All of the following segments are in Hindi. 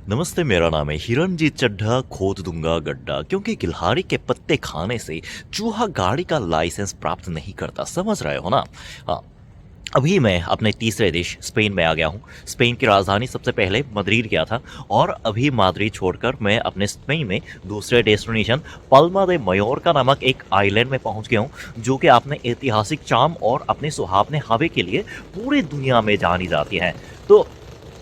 नमस्ते, मेरा नाम है हिरणजीत चड्ढा। खोद दूंगा गड्ढा, क्योंकि गिलहरी के पत्ते खाने से चूहा गाड़ी का लाइसेंस प्राप्त नहीं करता। समझ रहे हो ना? हाँ। अभी मैं अपने तीसरे देश स्पेन में आ गया हूँ। स्पेन की राजधानी सबसे पहले मद्रिद गया था, और अभी मद्रिद छोड़कर मैं अपने स्पेन में दूसरे डेस्टिनेशन पल्मा दे मयोर्का नामक एक आइलैंड में पहुँच गया हूँ, जो कि अपने ऐतिहासिक चार्म और अपने सुहावने हवा के लिए पूरी दुनिया में जानी जाती है। तो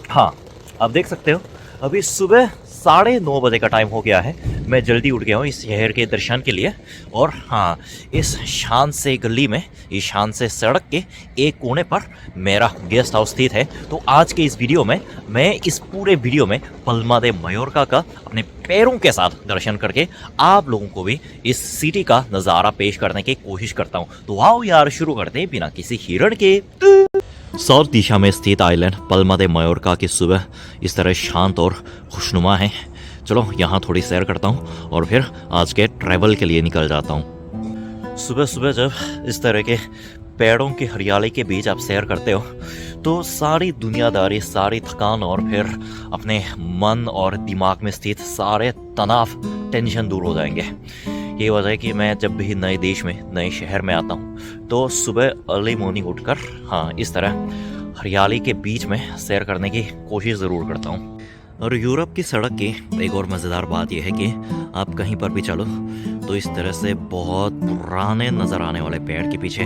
हाँ, अब देख सकते हो, अभी सुबह 9:30 बजे का टाइम हो गया है। मैं जल्दी उठ गया हूँ इस शहर के दर्शन के लिए। और हाँ, इस शान से गली में, इस शान से सड़क के एक कोने पर मेरा गेस्ट हाउस स्थित है। तो आज के इस वीडियो में मैं इस पूरे वीडियो में पल्मा दे मयोर्का का अपने पैरों के साथ दर्शन करके आप लोगों को भी इस सिटी का नज़ारा पेश करने की कोशिश करता हूँ। तो आओ यार, शुरू करते हैं बिना किसी हिरण के। साउथ दिशा में स्थित आइलैंड पल्मा दे मयोर्का की सुबह इस तरह शांत और खुशनुमा है। चलो यहाँ थोड़ी सैर करता हूँ और फिर आज के ट्रैवल के लिए निकल जाता हूँ। सुबह सुबह जब इस तरह के पेड़ों की हरियाली के बीच आप सैर करते हो तो सारी दुनियादारी, सारी थकान और फिर अपने मन और दिमाग में स्थित सारे तनाव, टेंशन दूर हो जाएंगे। ये वजह है कि मैं जब भी नए देश में, नए शहर में आता हूँ तो सुबह अर्ली मॉर्निंग उठकर हाँ, इस तरह हरियाली के बीच में सैर करने की कोशिश ज़रूर करता हूँ। और यूरोप की सड़क की एक और मज़ेदार बात यह है कि आप कहीं पर भी चलो तो इस तरह से बहुत पुराने नज़र आने वाले पेड़ के पीछे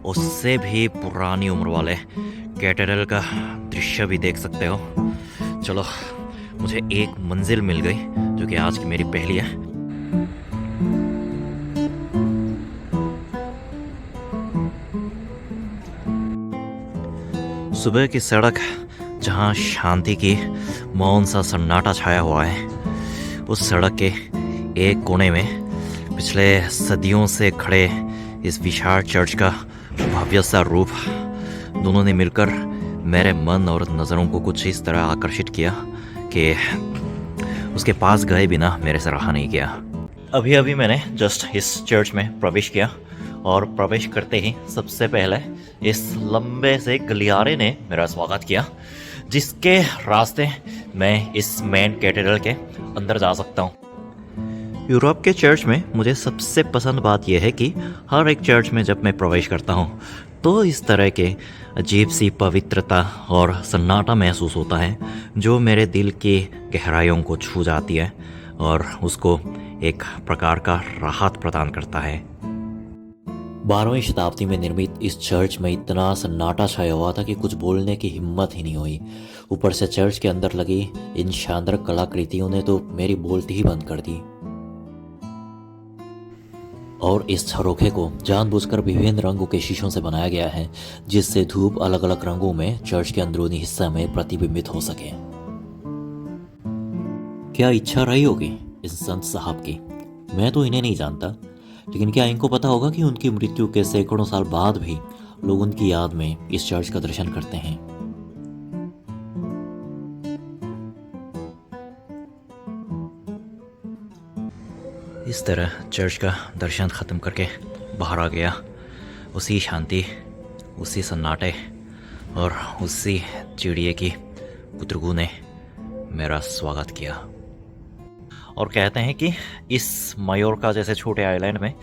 उससे भी पुरानी उम्र वाले कैथेड्रल का दृश्य भी देख सकते हो। चलो, मुझे एक मंजिल मिल गई जो कि आज की मेरी पहली है। सुबह की सड़क जहाँ शांति की मौन सा सन्नाटा छाया हुआ है, उस सड़क के एक कोने में पिछले सदियों से खड़े इस विशाल चर्च का भव्य सा रूप दोनों ने मिलकर मेरे मन और नज़रों को कुछ इस तरह आकर्षित किया कि उसके पास गए बिना मेरे से रहा नहीं गया। अभी अभी मैंने जस्ट इस चर्च में प्रवेश किया, और प्रवेश करते ही सबसे पहले इस लंबे से गलियारे ने मेरा स्वागत किया, जिसके रास्ते मैं इस मेन कैथेड्रल के अंदर जा सकता हूँ। यूरोप के चर्च में मुझे सबसे पसंद बात यह है कि हर एक चर्च में जब मैं प्रवेश करता हूँ तो इस तरह के अजीब सी पवित्रता और सन्नाटा महसूस होता है, जो मेरे दिल की गहराइयों को छू जाती है और उसको एक प्रकार का राहत प्रदान करता है। 12वीं शताब्दी में निर्मित इस चर्च में इतना सन्नाटा छाया हुआ था कि कुछ बोलने की हिम्मत ही नहीं हुई। ऊपर से चर्च के अंदर लगी इन शानदार कलाकृतियों ने तो मेरी बोलती ही बंद कर दी। और इस झरोखे को जानबूझकर विभिन्न रंगों के शीशों से बनाया गया है, जिससे धूप अलग अलग रंगों में चर्च के अंदरूनी हिस्से में प्रतिबिंबित हो सके। क्या इच्छा रही होगी इस संत साहब की? मैं तो इन्हें नहीं जानता, लेकिन क्या इनको पता होगा कि उनकी मृत्यु के सैकड़ों साल बाद भी लोग उनकी याद में इस चर्च का दर्शन करते हैं। इस तरह चर्च का दर्शन ख़त्म करके बाहर आ गया। उसी शांति, उसी सन्नाटे और उसी चिड़िए की गुतरगू ने मेरा स्वागत किया। और कहते हैं कि इस मयोर्का जैसे छोटे आइलैंड में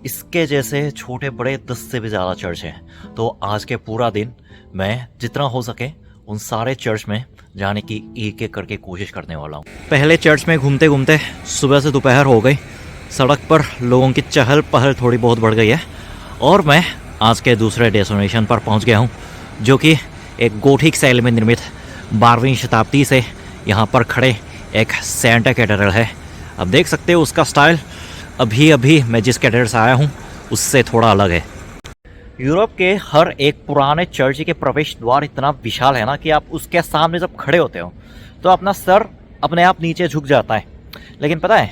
इसके जैसे छोटे बड़े 10 से भी ज़्यादा चर्च हैं। तो आज के पूरा दिन मैं जितना हो सके उन सारे चर्च में जाने की एक एक करके कोशिश करने वाला हूँ। पहले चर्च में घूमते घूमते सुबह से दोपहर हो गई। सड़क पर लोगों की चहल पहल थोड़ी बहुत बढ़ गई है, और मैं आज के दूसरे डेस्टिनेशन पर पहुँच गया हूँ, जो कि एक गोथिक शैली में निर्मित 12वीं शताब्दी से यहाँ पर खड़े एक सेंट कैथेड्रल है। अब देख सकते हो उसका स्टाइल अभी अभी मैं जिस कैथेड्रल से आया हूँ उससे थोड़ा अलग है। यूरोप के हर एक पुराने चर्च के प्रवेश द्वार इतना विशाल है ना कि आप उसके सामने जब खड़े होते हो तो अपना सर अपने आप नीचे झुक जाता है। लेकिन पता है,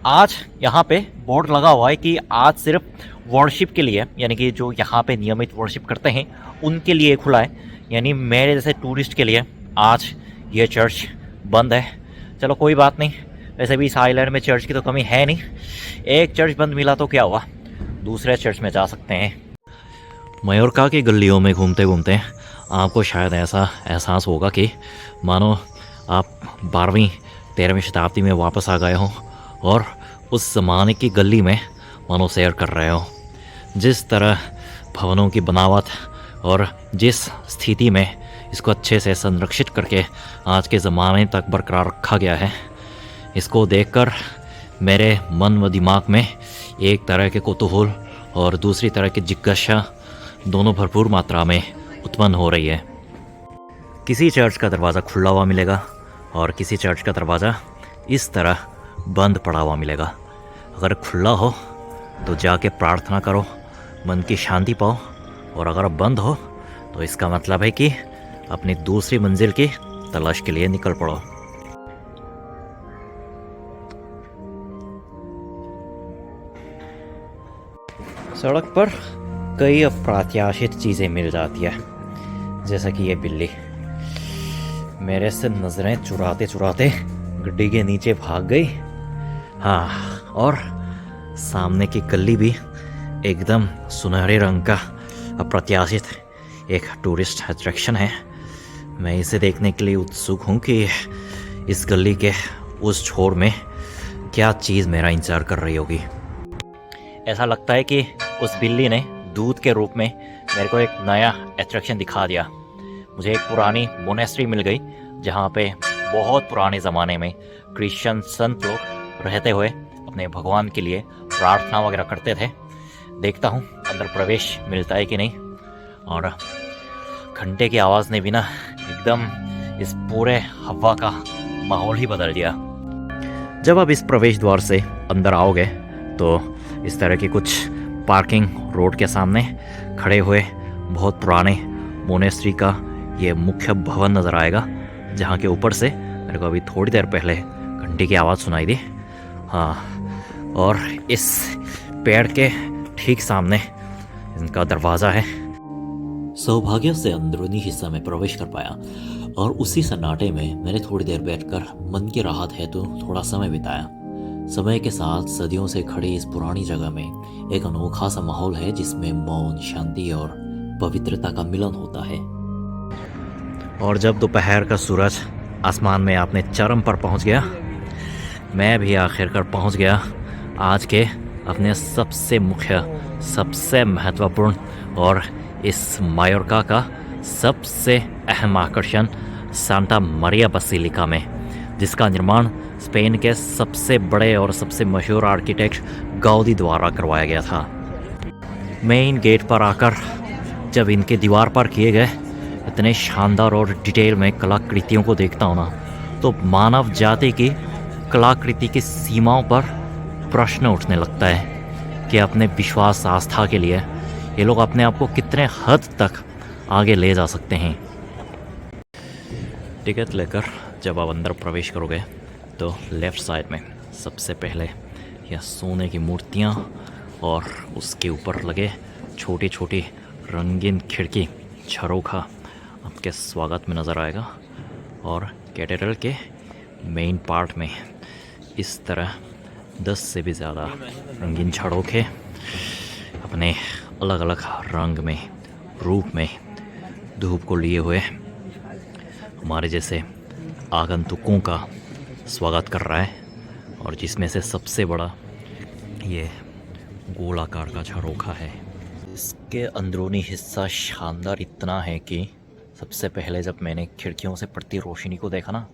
आज यहाँ पे बोर्ड लगा हुआ है कि आज सिर्फ वर्शिप के लिए, यानी कि जो यहाँ पे नियमित वर्शिप करते हैं उनके लिए खुला है। यानी मेरे जैसे टूरिस्ट के लिए आज ये चर्च बंद है। चलो कोई बात नहीं, वैसे भी इस आइलैंड में चर्च की तो कमी है नहीं। एक चर्च बंद मिला तो क्या हुआ, दूसरे चर्च में जा सकते हैं। मयोर्का की गलियों में घूमते घूमते आपको शायद ऐसा एहसास होगा कि मानो आप 12वीं 13वीं शताब्दी में वापस आ गए हो और उस ज़माने की गली में मानो सैर कर रहे हो। जिस तरह भवनों की बनावट और जिस स्थिति में इसको अच्छे से संरक्षित करके आज के ज़माने तक बरकरार रखा गया है, इसको देखकर मेरे मन व दिमाग में एक तरह के कौतूहल और दूसरी तरह की जिज्ञासा दोनों भरपूर मात्रा में उत्पन्न हो रही है। किसी चर्च का दरवाज़ा खुला हुआ मिलेगा और किसी चर्च का दरवाज़ा इस तरह बंद पड़ा हुआ मिलेगा। अगर खुला हो तो जाके प्रार्थना करो, मन की शांति पाओ, और अगर बंद हो तो इसका मतलब है कि अपनी दूसरी मंजिल की तलाश के लिए निकल पड़ो। सड़क पर कई अप्रत्याशित चीज़ें मिल जाती है, जैसा कि ये बिल्ली मेरे से नज़रें चुराते चुराते गड्डी के नीचे भाग गई। हाँ, और सामने की गली भी एकदम सुनहरे रंग का अप्रत्याशित एक टूरिस्ट अट्रैक्शन है। मैं इसे देखने के लिए उत्सुक हूँ कि इस गली के उस छोर में क्या चीज़ मेरा इंतज़ार कर रही होगी। ऐसा लगता है कि उस बिल्ली ने दूध के रूप में मेरे को एक नया अट्रैक्शन दिखा दिया। मुझे एक पुरानी मोनेस्ट्री मिल गई जहाँ पे बहुत पुराने ज़माने में क्रिश्चियन संत लोग रहते हुए अपने भगवान के लिए प्रार्थना वगैरह करते थे। देखता हूँ अंदर प्रवेश मिलता है कि नहीं। और घंटे की आवाज़ ने भी ना एकदम इस पूरे हवा का माहौल ही बदल दिया। जब आप इस प्रवेश द्वार से अंदर आओगे तो इस तरह की कुछ पार्किंग रोड के सामने खड़े हुए बहुत पुराने मोनेस्ट्री का ये मुख्य भवन नज़र आएगा, जहाँ के ऊपर से मेरे को अभी थोड़ी देर पहले घंटी की आवाज़ सुनाई दी। हाँ, और इस पेड़ के ठीक सामने इनका दरवाज़ा है। सौभाग्य से अंदरूनी हिस्सा में प्रवेश कर पाया और उसी सन्नाटे में मैंने थोड़ी देर बैठकर मन की राहत हेतु थोड़ा समय बिताया। समय के साथ सदियों से खड़ी इस पुरानी जगह में एक अनोखा सा माहौल है जिसमें मौन, शांति और पवित्रता का मिलन होता है। और जब दोपहर का सूरज आसमान में अपने चरम पर पहुंच गया, मैं भी आखिरकार पहुंच गया आज के अपने सबसे मुख्य, सबसे महत्वपूर्ण और इस मायोर्का का सबसे अहम आकर्षण सांता मरिया बसिलिका में, जिसका निर्माण स्पेन के सबसे बड़े और सबसे मशहूर आर्किटेक्ट गाउदी द्वारा करवाया गया था। मेन गेट पर आकर जब इनके दीवार पर किए गए इतने शानदार और डिटेल में कलाकृतियों को देखता हूँ ना, तो मानव जाति की कलाकृति की सीमाओं पर प्रश्न उठने लगता है कि अपने विश्वास आस्था के लिए ये लोग अपने आप को कितने हद तक आगे ले जा सकते हैं। टिकट लेकर जब आप अंदर प्रवेश करोगे तो लेफ़्ट साइड में सबसे पहले यह सोने की मूर्तियाँ और उसके ऊपर लगे छोटी छोटी रंगीन खिड़की झरोखा आपके स्वागत में नज़र आएगा। और कैथेड्रल के मेन पार्ट में इस तरह 10 से भी ज़्यादा रंगीन झरोखे अपने अलग अलग रंग में, रूप में धूप को लिए हुए हमारे जैसे आगंतुकों का स्वागत कर रहा है। और जिसमें से सबसे बड़ा ये गोलाकार का झरोखा है। इसके अंदरूनी हिस्सा शानदार इतना है कि सबसे पहले जब मैंने खिड़कियों से पड़ती रोशनी को देखा ना,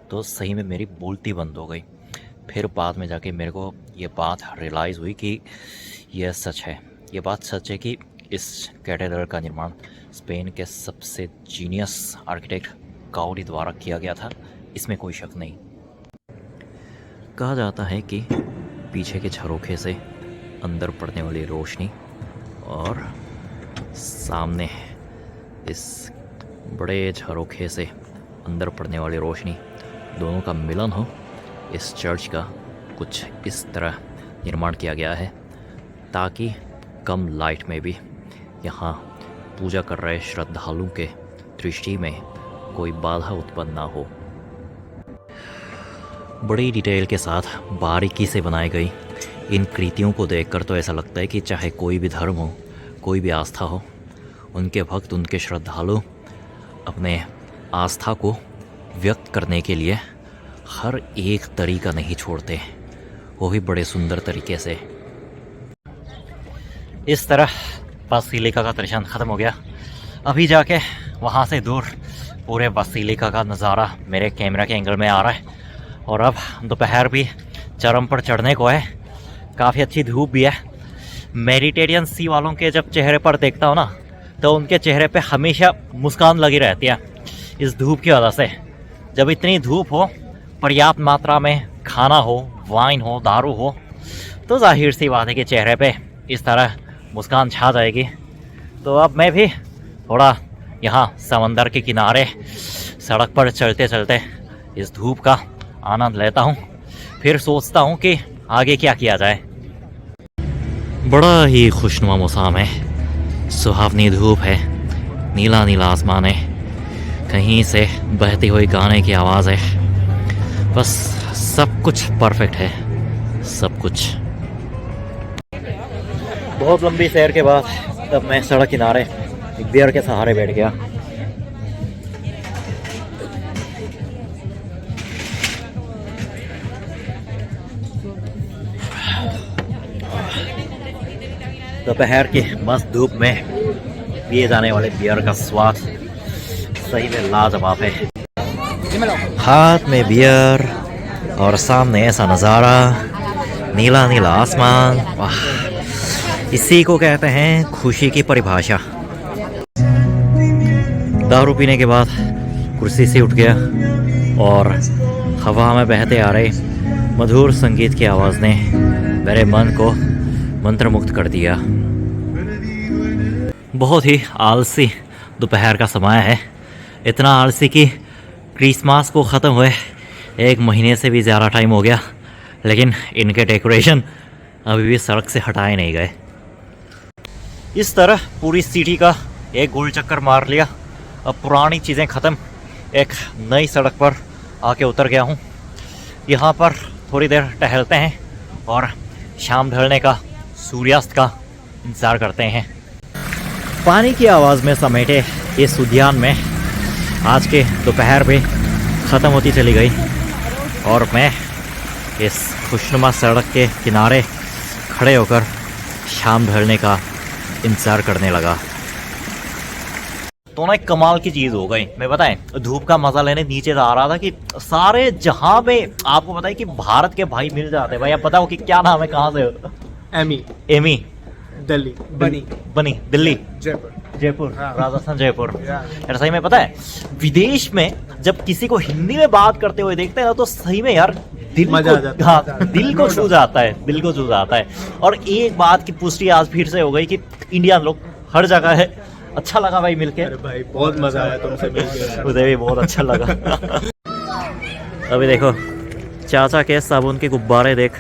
तो सही में मेरी बोलती बंद हो गई। फिर बाद में जाके मेरे को ये बात रियलाइज़ हुई कि यह सच है। ये बात सच है कि इस कैथेड्रल का निर्माण स्पेन के सबसे जीनियस आर्किटेक्ट गाउडी द्वारा किया गया था, इसमें कोई शक नहीं। कहा जाता है कि पीछे के झरोखे से अंदर पड़ने वाली रोशनी और सामने इस बड़े झरोखे से अंदर पड़ने वाली रोशनी दोनों का मिलन हो, इस चर्च का कुछ इस तरह निर्माण किया गया है ताकि कम लाइट में भी यहाँ पूजा कर रहे श्रद्धालुओं के दृष्टि में कोई बाधा उत्पन्न ना हो। बड़ी डिटेल के साथ बारीकी से बनाई गई इन कृतियों को देखकर तो ऐसा लगता है कि चाहे कोई भी धर्म हो, कोई भी आस्था हो, उनके भक्त, उनके श्रद्धालु अपने आस्था को व्यक्त करने के लिए हर एक तरीका नहीं छोड़ते, वो भी बड़े सुंदर तरीके से। इस तरह बासिलिका का दर्शन ख़त्म हो गया। अभी जाके वहाँ से दूर पूरे बासिलिका का नज़ारा मेरे कैमरा के एंगल में आ रहा है। और अब दोपहर भी चरम पर चढ़ने को है, काफ़ी अच्छी धूप भी है। मेडिटेरियन सी वालों के जब चेहरे पर देखता हूँ ना, तो उनके चेहरे पे हमेशा मुस्कान लगी रहती है इस धूप की वजह से। जब इतनी धूप हो, पर्याप्त मात्रा में खाना हो, वाइन हो, दारू हो, तो जाहिर सी बात है कि चेहरे पे इस तरह मुस्कान छा जाएगी। तो अब मैं भी थोड़ा यहाँ समंदर के किनारे सड़क पर चलते चलते इस धूप का आनंद लेता हूँ, फिर सोचता हूँ कि आगे क्या किया जाए। बड़ा ही खुशनुमा मौसम है, सुहावनी धूप है, नीला नीला आसमान है, कहीं से बहती हुई गाने की आवाज़ है। बस सब कुछ परफेक्ट है, सब कुछ। बहुत लंबी सैर के बाद तब मैं सड़क किनारे एक बियर के सहारे बैठ गया। दोपहर की मस्त धूप में पिए जाने वाले बियर का स्वाद सही में लाजवाब है। हाथ में बियर और सामने ऐसा नज़ारा, नीला नीला आसमान, वाह, इसी को कहते हैं खुशी की परिभाषा। दारू पीने के बाद कुर्सी से उठ गया और हवा में बहते आ रहे मधुर संगीत की आवाज़ ने मेरे मन को मंत्रमुग्ध कर दिया। बहुत ही आलसी दोपहर का समय है, इतना आलसी कि क्रिसमस को ख़त्म हुए 1 महीने से भी ज़्यादा टाइम हो गया, लेकिन इनके डेकोरेशन अभी भी सड़क से हटाए नहीं गए। इस तरह पूरी सिटी का एक गोल चक्कर मार लिया। अब पुरानी चीज़ें ख़त्म, एक नई सड़क पर आके उतर गया हूँ। यहाँ पर थोड़ी देर टहलते हैं और शाम ढलने का, सूर्यास्त का इंतज़ार करते हैं। पानी की आवाज़ में समेटे इस उद्यान में आज के दोपहर भी ख़त्म होती चली गई और मैं इस खुशनुमा सड़क के किनारे खड़े होकर शाम ढलने का इंतज़ार करने लगा। तो ना एक कमाल की चीज़ हो गई। मैं बताएं, धूप का मज़ा लेने नीचे आ रहा था कि सारे जहाँ पे आपको पता है कि भारत के भाई मिल जाते हैं। भाई आप बताओ कि क्या नाम है, कहाँ से हो? एमी दिल्ली, बनी दिल्ली, जयपुर, राजस्थान, जयपुर। यार सही में पता है, विदेश में जब किसी को हिंदी में बात करते हुए देखते हैं ना, तो सही में यार दिल को छू जाता है, दिल को छू जाता है। और एक बात की पुष्टि आज फिर से हो गई कि इंडियन लोग हर जगह है। अच्छा लगा भाई मिलके। अरे भाई बहुत मजा आया तुमसे मिलके, मुझे भी बहुत अच्छा लगा। अभी देखो चाचा के साबुन के गुब्बारे देख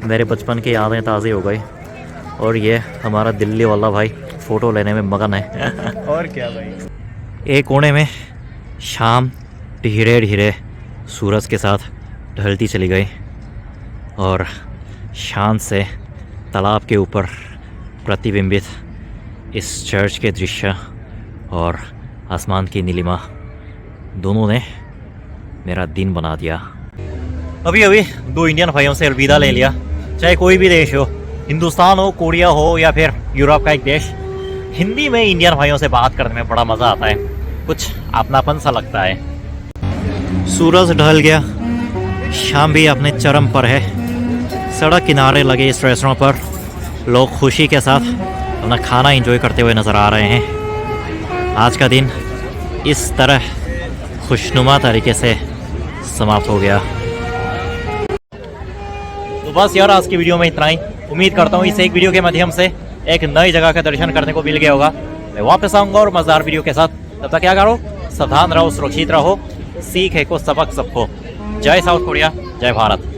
मेरे बचपन की यादें ताज़ी हो गई। और ये हमारा दिल्ली वाला भाई फ़ोटो लेने में मगन है। और क्या भाई। एक कोने में शाम धीरे धीरे सूरज के साथ ढलती चली गई और शांत से तालाब के ऊपर प्रतिबिंबित इस चर्च के दृश्य और आसमान की नीलिमा दोनों ने मेरा दिन बना दिया। अभी अभी 2 इंडियन भाइयों से अलविदा ले लिया। चाहे कोई भी देश हो, हिंदुस्तान हो, कोरिया हो या फिर यूरोप का एक देश, हिंदी में इंडियन भाइयों से बात करने में बड़ा मज़ा आता है, कुछ अपनापन सा लगता है। सूरज ढल गया, शाम भी अपने चरम पर है। सड़क किनारे लगे इस रेस्टोरेंट पर लोग खुशी के साथ अपना खाना एंजॉय करते हुए नज़र आ रहे हैं। आज का दिन इस तरह खुशनुमा तरीके से समाप्त हो गया। तो बस यार आज की वीडियो में इतना ही। उम्मीद करता हूँ इस एक वीडियो के माध्यम से एक नई जगह का दर्शन करने को मिल गया होगा। मैं वापस आऊँगा और मज़ेदार वीडियो के साथ। तब तक क्या करो, सावधान रहो, सुरक्षित रहो, सीख है को सबक सबको। जय साउथ कोरिया, जय भारत।